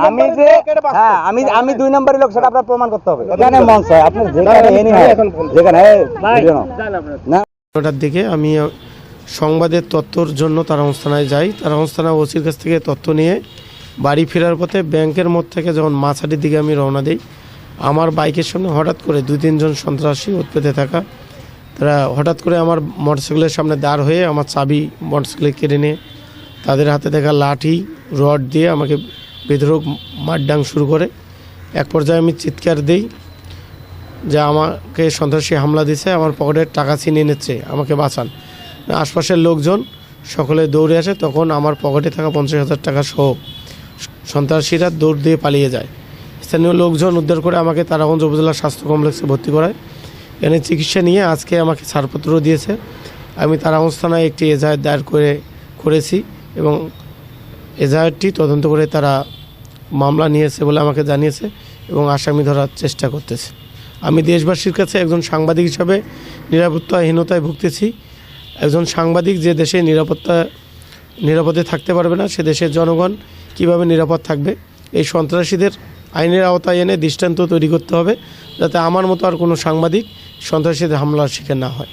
আমি যে হ্যাঁ আমি 2 নম্বরের লোক সেটা আপনার প্রমাণ করতে হবে। এখানে মঞ্চ আপনি যেখানে না 9টার দিকে আমি সংবাদের তথ্যর জন্য তারাগঞ্জ থানায় যাই। তারাগঞ্জ থানা ওসির কাছ থেকে তথ্য নিয়ে বাড়ি ফেরার পথে ব্যাংকের মোড় থেকে যখন মাছাটির দিকে আমি রওনা দিই, আমার বাইকের সামনে হঠাৎ করে 2-3 জন সন্ত্রাসী উৎপেতে থাকা তারা হঠাৎ করে আমার মোটরসাইকেলের সামনে দাঁড় হয়ে আমার চাবি মোটরসাইকেলে কেড়ে নিয়ে তাদের হাতে দেখা লাঠি রড দিয়ে আমাকে বেধড়ক মারডাং শুরু করে। এক পর্যায়ে আমি চিৎকার দিই যে আমাকে সন্ত্রাসী হামলা দিছে, আমার পকেটের টাকা ছিনিয়ে নিচ্ছে, আমাকে বাঁচান। আশপাশের লোকজন সকলে দৌড়ে আসে, তখন আমার পকেটে থাকা 50,000 টাকা সহ সন্ত্রাসীরা দৌড় দিয়ে পালিয়ে যায়। স্থানীয় লোকজন উদ্ধার করে আমাকে তারাগঞ্জ উপজেলা স্বাস্থ্য কমপ্লেক্সে ভর্তি করায়। এখানে চিকিৎসা নিয়ে আজকে আমাকে ছাড়পত্র দিয়েছে। আমি তারাগঞ্জ থানায় একটি এজাহার দায়ের করেছি এবং এজাহারটি তদন্ত করে তারা মামলা নিয়েছে বলে আমাকে জানিয়েছে এবং আসামি ধরার চেষ্টা করতেছে। আমি দেশবাসীর কাছে একজন সাংবাদিক হিসাবে নিরাপত্তাহীনতায় ভুগতেছি। একজন সাংবাদিক যে দেশে নিরাপদে থাকতে পারবে না, সে দেশের জনগণ কিভাবে নিরাপদ থাকবে? এই সন্ত্রাসীদের আইনের আওতায় এনে দৃষ্টান্ত তৈরি করতে হবে, যাতে আমার মতো আর কোনো সাংবাদিক সন্ত্রাসীদের হামলার শিকার না হয়।